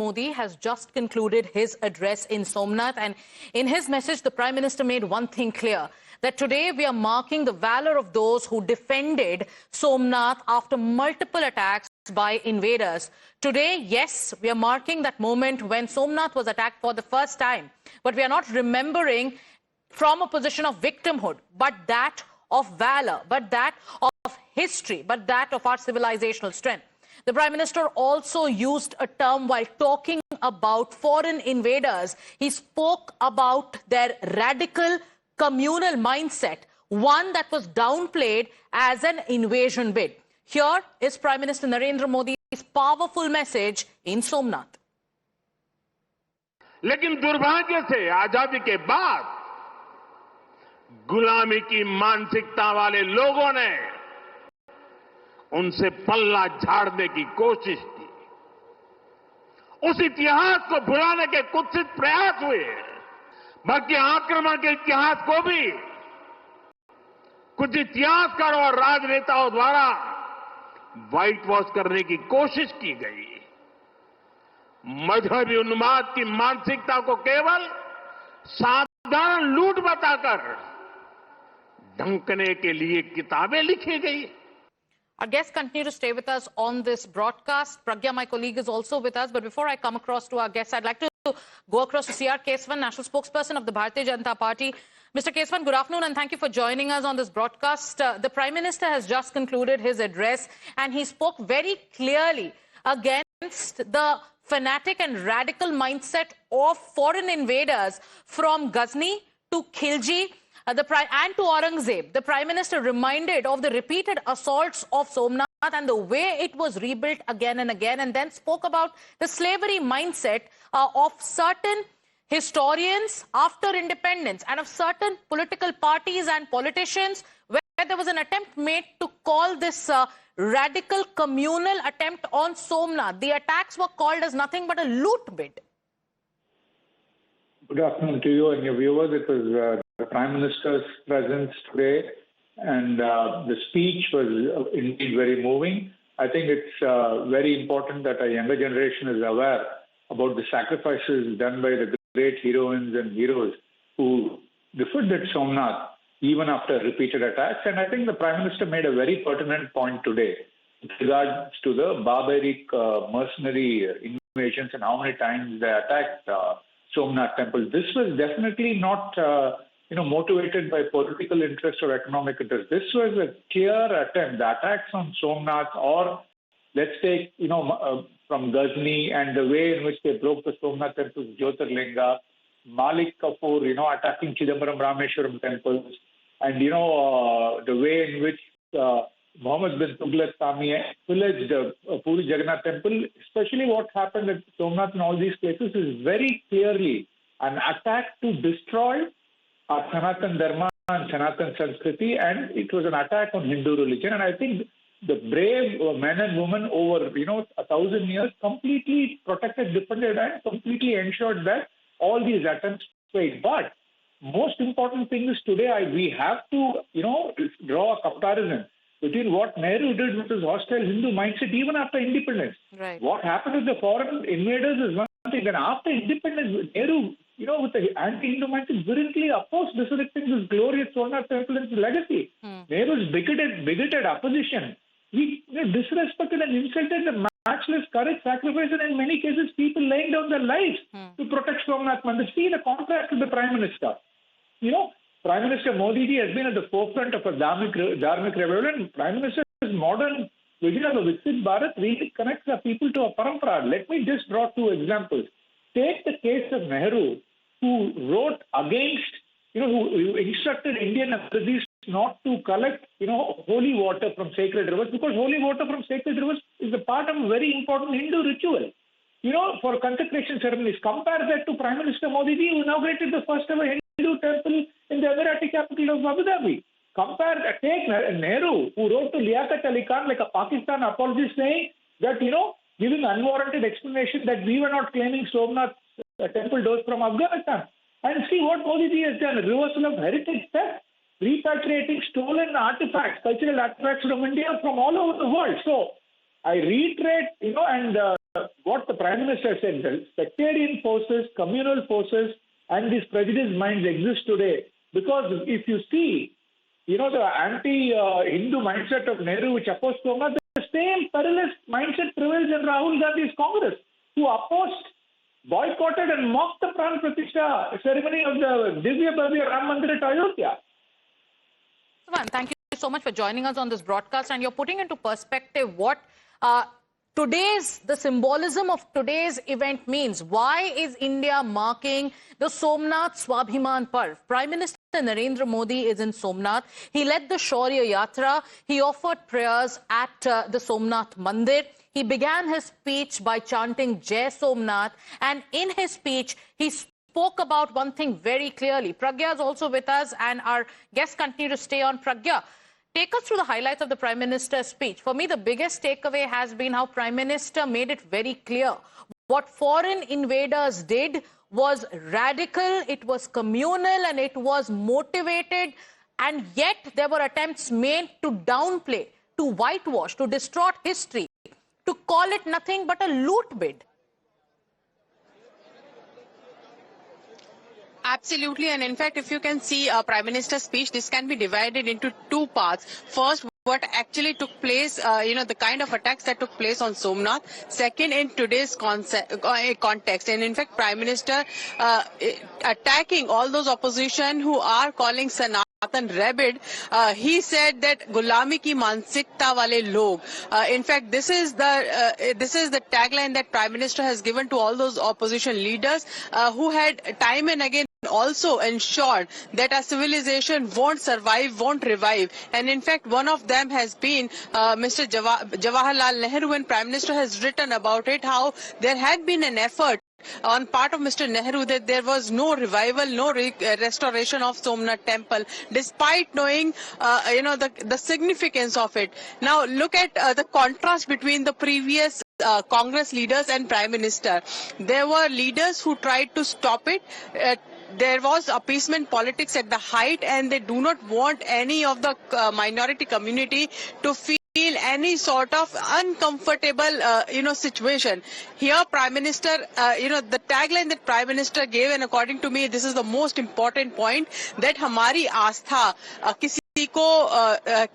Modi has just concluded his address in Somnath, and in his message, the Prime Minister made one thing clear, that today we are marking the valor of those who defended Somnath after multiple attacks by invaders. Today, yes, we are marking that moment when Somnath was attacked for the first time, but we are not remembering from a position of victimhood, but that of valor, but that of history, but that of our civilizational strength. The Prime Minister also used a term while talking about foreign invaders. He spoke about their radical communal mindset, one that was downplayed as an invasion bid. Here is Prime Minister Narendra Modi's powerful message in Somnath. लेकिन दुर्भाग्य से आजादी के बाद गुलामी की मानसिकता वाले लोगों ने उनसे पल्ला झाड़ने की कोशिश की। उस इतिहास को भुलाने के कुत्सित प्रयास हुए, बल्कि आक्रमण के इतिहास को भी कुछ इतिहासकारों और राजनेताओं द्वारा व्हाइट वॉश करने की कोशिश की गई। मजहबी उन्माद की मानसिकता को केवल साधारण लूट बताकर ढंकने के लिए किताबें लिखी गई। Our guests continue to stay with us on this broadcast. Pragya, my colleague, is also with us. But before I come across to our guests, I'd like to go across to C.R. Kesavan, National Spokesperson of the Bharatiya Janata Party. Mr. Kesavan, good afternoon, and thank you for joining us on this broadcast. The Prime Minister has just concluded his address, and he spoke very clearly against the fanatic and radical mindset of foreign invaders from Ghazni to Khilji, and to Aurangzeb. The Prime Minister reminded of the repeated assaults of Somnath and the way it was rebuilt again and again, and then spoke about the slavery mindset of certain historians after independence and of certain political parties and politicians, where there was an attempt made to call this radical communal attempt on Somnath. The attacks were called as nothing but a loot bid. Good afternoon to you and your viewers. It was the Prime Minister's presence today, and the speech was indeed very moving. I think it's very important that a younger generation is aware about the sacrifices done by the great heroines and heroes who defended Somnath even after repeated attacks. And I think the Prime Minister made a very pertinent point today with regards to the barbaric mercenary invasions and how many times they attacked Somnath temple. This was definitely not motivated by political interest or economic interest. This was a clear attempt. The attacks on Somnath, or let's take, from Ghazni and the way in which they broke the Somnath temples, Jyotirlinga, Malik Kafur, attacking Chidambaram Rameshwaram temples, and, the way in which Muhammad bin Tughlaq Sami pillaged Puri Jagannath temple, especially what happened at Somnath and all these places, is very clearly an attack to destroy our Sanatan Dharma and Sanatan Sanskriti, and it was an attack on Hindu religion. And I think the brave men and women over 1,000 years completely protected, defended, and completely ensured that all these attempts failed. But most important thing is today we have to draw a comparison between what Nehru did with his hostile Hindu mindset even after independence. Right. What happened with the foreign invaders is one thing. Then after independence, Nehru, with the anti-Hindu mindset, virulently opposed resurrecting this glorious Somnath temple and its legacy. Nehru's bigoted opposition. He disrespected and insulted the matchless courage, sacrifice, and in many cases people laying down their lives to protect Somnath Mandir. See the contrast to the Prime Minister. Prime Minister Modi ji has been at the forefront of a dharmic revival, and Prime Minister's modern vision of a Viksit Bharat really connects the people to a parampara. Let me just draw two examples. Take the case of Nehru, who wrote against, who instructed Indian authorities not to collect, holy water from sacred rivers, because holy water from sacred rivers is a part of a very important Hindu ritual, for consecration ceremonies. Compare that to Prime Minister Modi ji, who inaugurated the first ever Hindu temple in the Emirati capital of Abu Dhabi. Take Nehru, who wrote to Liaquat Ali Khan like a Pakistan apology saying that, giving unwarranted explanation that we were not claiming Somnath temple doors from Afghanistan. And see what Modi ji has done, reversal of heritage theft, repatriating stolen artifacts, cultural artifacts from India from all over the world. So I reiterate, and what the Prime Minister said, the sectarian forces, communal forces, and these prejudiced minds exist today. Because if you see, the anti-Hindu mindset of Nehru, which opposed Somnath, the same perilous mindset prevails in Rahul Gandhi's Congress, who opposed, boycotted, and mocked the Pran Pratishtha ceremony of the Divya Bhavya Ram Mandir at Ayodhya. Thank you so much for joining us on this broadcast, and you're putting into perspective what the symbolism of today's event means. Why is India marking the Somnath Swabhiman Parv? Prime Minister Narendra Modi is in Somnath. He led the Shaurya Yatra. He offered prayers at the Somnath Mandir. He began his speech by chanting Jai Somnath, and in his speech, he spoke about one thing very clearly. Pragya is also with us, and our guests continue to stay on. Pragya, take us through the highlights of the Prime Minister's speech. For me, the biggest takeaway has been how Prime Minister made it very clear. What foreign invaders did was radical, it was communal, and it was motivated. And yet there were attempts made to downplay, to whitewash, to distort history, to call it nothing but a loot bid. Absolutely, and in fact, if you can see Prime Minister's speech, this can be divided into two parts. First, what actually took place, the kind of attacks that took place on Somnath. Second, in today's context, and in fact, Prime Minister attacking all those opposition who are calling Sanatan rabid. He said that Gulami ki mansikta wale log. In fact, this is the tagline that Prime Minister has given to all those opposition leaders who had time and again also ensured that our civilization won't survive, won't revive. And in fact, one of them has been Mr. Jawaharlal Nehru, and Prime Minister has written about it, how there had been an effort on part of Mr. Nehru that there was no revival, no restoration of Somnath temple, despite knowing, the significance of it. Now, look at the contrast between the previous Congress leaders and Prime Minister. There were leaders who tried to stop it. There was appeasement politics at the height, and they do not want any of the minority community to feel any sort of uncomfortable, situation. Here, Prime Minister, the tagline that Prime Minister gave, and according to me, this is the most important point, that hamari astha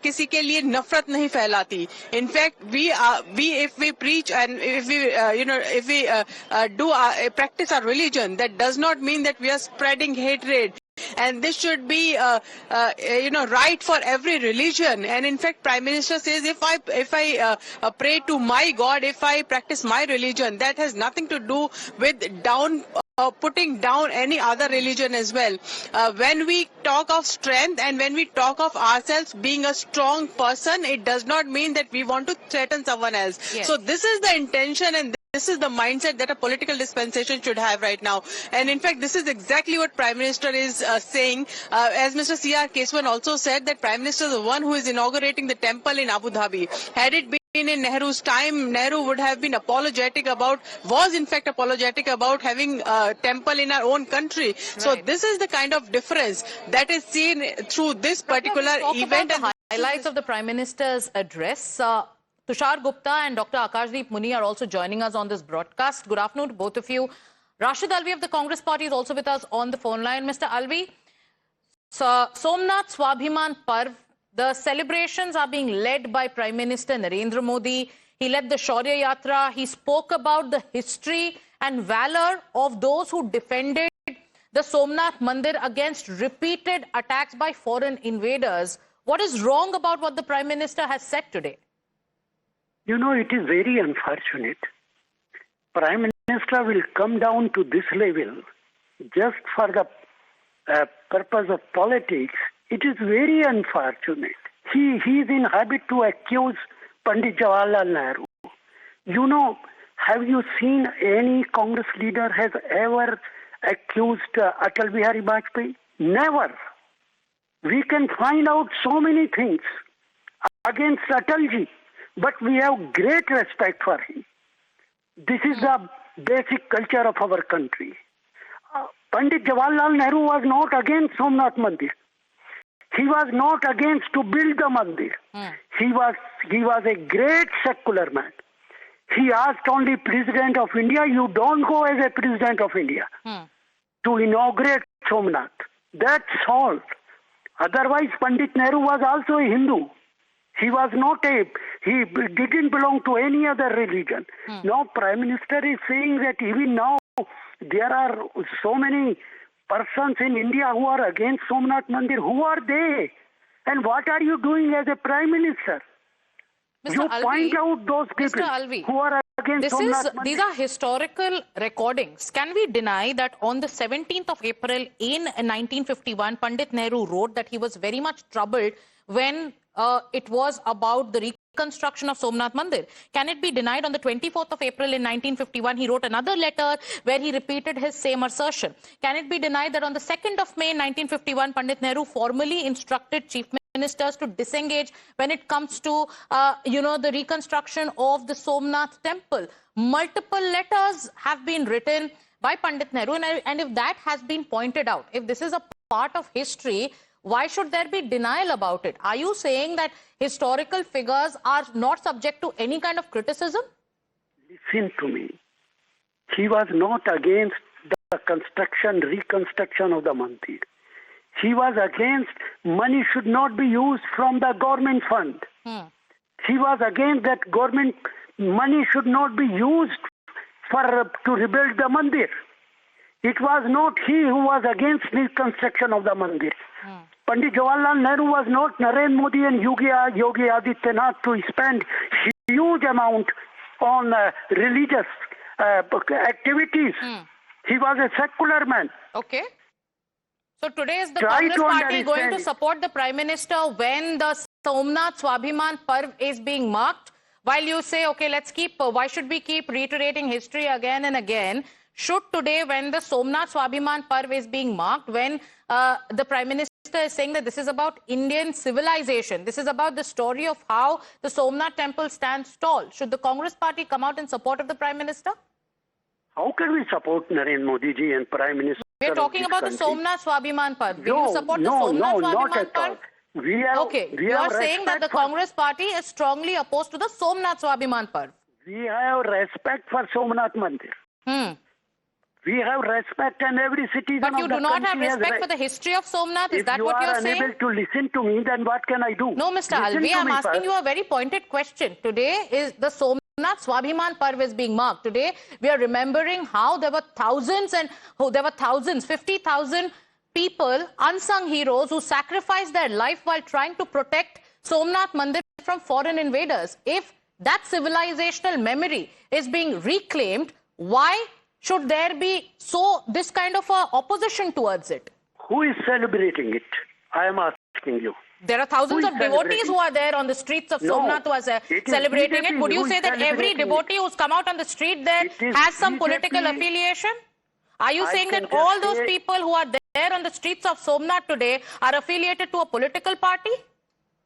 किसी के लिए नफरत नहीं फैलाती. In fact, if we preach and if we practice our religion, that does not mean that we are spreading hatred. And this should be, right for every religion. And in fact, Prime Minister says, if I pray to my God, if I practice my religion, that has nothing to do with putting down any other religion as well. When we talk of strength and when we talk of ourselves being a strong person, it does not mean that we want to threaten someone else. Yes. So this is the intention, and this is the mindset that a political dispensation should have right now. And in fact, this is exactly what Prime Minister is saying. As Mr. C.R. Keswan also said, that Prime Minister is the one who is inaugurating the temple in Abu Dhabi. Had it been in Nehru's time, Nehru would have been was in fact apologetic about having a temple in our own country. Right. So this is the kind of difference that is seen through this particular event. And highlights of the Prime Minister's address. Tushar Gupta and Dr. Akashdeep Muni are also joining us on this broadcast. Good afternoon to both of you. Rashid Alvi of the Congress Party is also with us on the phone line. Mr. Alvi, Somnath Swabhiman Parv, the celebrations are being led by Prime Minister Narendra Modi. He led the Shaurya Yatra. He spoke about the history and valor of those who defended the Somnath Mandir against repeated attacks by foreign invaders. What is wrong about what the Prime Minister has said today? It is very unfortunate. Prime Minister will come down to this level just for the purpose of politics. It is very unfortunate. He is in habit to accuse Pandit Jawaharlal Nehru. Have you seen any Congress leader has ever accused Atal Bihari Vajpayee? Never. We can find out so many things against Atalji, but we have great respect for him. This is the basic culture of our country. Pandit Jawaharlal Nehru was not against Somnath Mandir. He was not against to build the Mandir. He was a great secular man. He asked only President of India, you don't go as a President of India to inaugurate Somnath. That's all. Otherwise, Pandit Nehru was also a Hindu. He was not he didn't belong to any other religion. Now Prime Minister is saying that even now there are so many persons in India who are against Somnath Mandir. Who are they? And what are you doing as a Prime Minister? Mr. You Alvi, point out those people Mr. Alvi, who are against Somnath Mandir. These are historical recordings. Can we deny that on the 17th of April in 1951, Pandit Nehru wrote that he was very much troubled when it was about the reconstruction of Somnath Mandir? Can it be denied on the 24th of April in 1951, he wrote another letter where he repeated his same assertion? Can it be denied that on the 2nd of May 1951, Pandit Nehru formally instructed chief ministers to disengage when it comes to, the reconstruction of the Somnath temple? Multiple letters have been written by Pandit Nehru, and if that has been pointed out, if this is a part of history, why should there be denial about it? Are you saying that historical figures are not subject to any kind of criticism? Listen to me. He was not against the reconstruction of the mandir. He was against money should not be used from the government fund. He was against that government money should not be used to rebuild the mandir. It was not he who was against reconstruction of the mandir. Pandit Jawaharlal Nehru was not Narendra Modi and Yogi Adityanath to spend huge amount on religious activities. He was a secular man. Okay. So today is the Congress party going to support the Prime Minister when the Somnath Swabhiman Parv is being marked? While you say, okay, why should we keep reiterating history again and again? Should today, when the Somnath Swabhiman Parv is being marked, when the Prime Minister is saying that this is about Indian civilization, this is about the story of how the Somnath temple stands tall, should the Congress party come out in support of the Prime Minister? How can we support Narendra Modi ji and Prime Minister? We are talking about the Somnath Swabhiman Parv. Will you support the Somnath Swabhiman Parv? You are saying that the Congress party is strongly opposed to the Somnath Swabhiman Parv. We have respect for Somnath Mandir. We have respect, and every citizen But you of the do not have country has respect for the history of Somnath? Is that what you are saying? If you are unable to listen to me, then what can I do? No, Mr. Alvi, I am asking you a very pointed question. Today is the Somnath Swabhiman Parv is being marked. Today we are remembering how there were thousands, 50,000 people, unsung heroes who sacrificed their life while trying to protect Somnath Mandir from foreign invaders. If that civilizational memory is being reclaimed, why should there be this kind of opposition towards it? Who is celebrating it? I am asking you. There are thousands of devotees who are there on the streets of Somnath who are celebrating it. Would you say that every devotee who's come out on the street there has some political affiliation? Are you saying that all those people who are there on the streets of Somnath today are affiliated to a political party?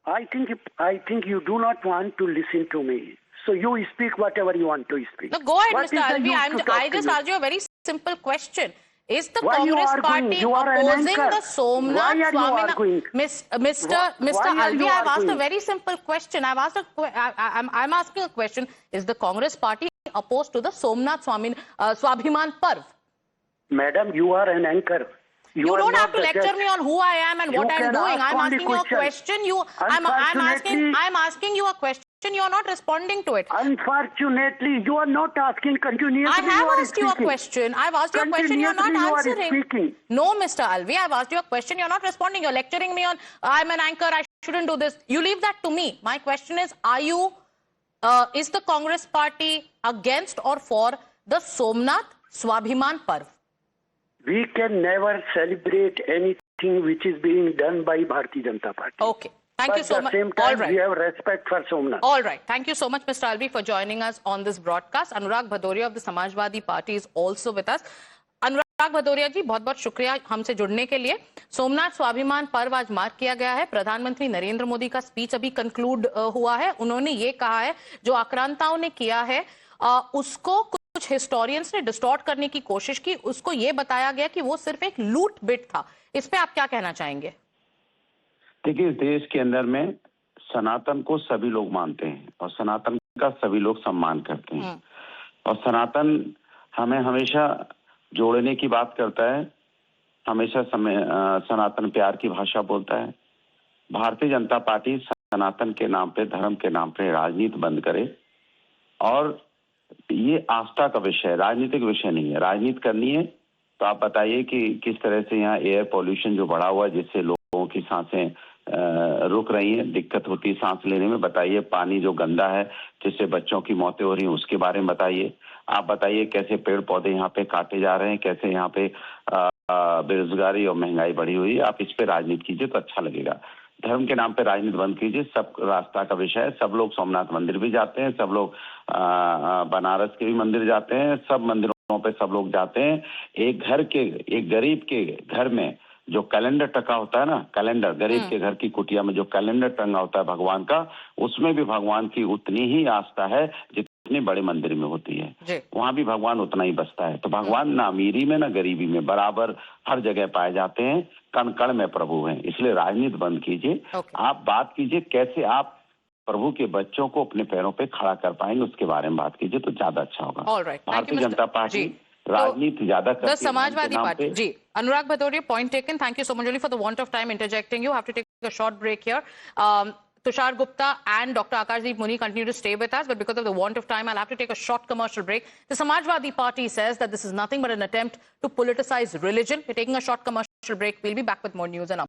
I think you do not want to listen to me. So you speak whatever you want to speak. No, go ahead, Mr. Alvi. I just asked you a very simple question. Is the Congress party opposing the Somnath Swabhiman? Mr. Alvi, I've asked a very simple question. I'm asking a question. Is the Congress party opposed to the Somnath Swabhiman Parv? Madam, you are an anchor. You don't have to lecture me on who I am and what I'm doing. I'm asking you a question. I'm asking you a question. You are not responding to it. Unfortunately, you are not asking continuously. I have asked you a question. I've asked you a question. You're not answering. No, Mr. Alvi, I've asked you a question. You're not responding. You're lecturing me on, I'm an anchor, I shouldn't do this. You leave that to me. My question is, is the Congress party against or for the Somnath Swabhiman Parv? We can never celebrate anything which is being done by Bharatiya Janata Party. Okay. Thank you so much. At the same time, we have respect for Somnath. All right. Thank you so much, Mr. Alvi, for joining us on this broadcast. Anurag Bhadoria of the Samajwadi Party is also with us. अनुराग भदौरिया जी, बहुत बहुत शुक्रिया हमसे जुड़ने के लिए। सोमनाथ स्वाभिमान पर्व आज मार्क किया गया है। प्रधानमंत्री नरेंद्र मोदी का स्पीच अभी कंक्लूड हुआ है। उन्होंने ये कहा है जो आक्रांताओं ने किया है उसको कुछ हिस्टोरियंस ने डिस्टॉर्ट करने की कोशिश की। उसको ये बताया गया कि वो सिर्फ एक लूट बिट था। इस पे आप क्या कहना चाहेंगे? देखिए, इस देश के अंदर में सनातन को सभी लोग मानते हैं और सनातन का सभी लोग सम्मान करते हैं। और सनातन हमें हमेशा जोड़ने की बात करता है, हमेशा सनातन प्यार की भाषा बोलता है। भारतीय जनता पार्टी सनातन के नाम पे, धर्म के नाम पे राजनीति बंद करे। और ये आस्था का विषय है, राजनीतिक विषय नहीं है। राजनीति करनी है तो आप बताइए कि किस तरह से यहाँ एयर पॉल्यूशन जो बढ़ा हुआ है, जिससे लोगों की सांसें रुक रही हैं, दिक्कत होती है सांस लेने में। बताइए पानी जो गंदा है जिससे बच्चों की मौतें हो रही हैं, उसके बारे में बताइए। आप बताइए कैसे पेड़ पौधे यहाँ पे काटे जा रहे हैं, कैसे यहाँ पे बेरोजगारी और महंगाई बढ़ी हुई है। आप इस पे राजनीति कीजिए तो अच्छा लगेगा। धर्म के नाम पे राजनीति बंद कीजिए। सब रास्ता का विषय है। सब लोग सोमनाथ मंदिर भी जाते हैं, सब लोग बनारस के भी मंदिर जाते हैं, सब मंदिरों पे सब लोग जाते हैं। एक गरीब के घर में जो कैलेंडर टका होता है ना, कैलेंडर, गरीब के घर की कुटिया में जो कैलेंडर टंगा होता है भगवान का, उसमें भी भगवान की उतनी ही आस्था है जितनी बड़े मंदिर में होती है। वहां भी भगवान उतना ही बसता है। तो भगवान ना अमीरी में ना गरीबी में, बराबर हर जगह पाए जाते हैं। कण कण में प्रभु हैं। इसलिए राजनीति बंद कीजिए। आप बात कीजिए कैसे आप प्रभु के बच्चों को अपने पैरों पे खड़ा कर पाएंगे, उसके बारे में बात कीजिए तो ज्यादा अच्छा होगा। भारतीय जनता पार्टी राजनीति ज्यादा करती है। Samajwadi party ji, Anurag Bhadauria, point taken. Thank you so much. Only for the want of time interjecting, you have to take a short break here. Tushar Gupta and Dr. Akashdeep Muni continue to stay with us, but because of the want of time, I'll have to take a short commercial break. The Samajwadi Party says that this is nothing but an attempt to politicize religion. We're taking a short commercial break. We'll be back with more news and updates.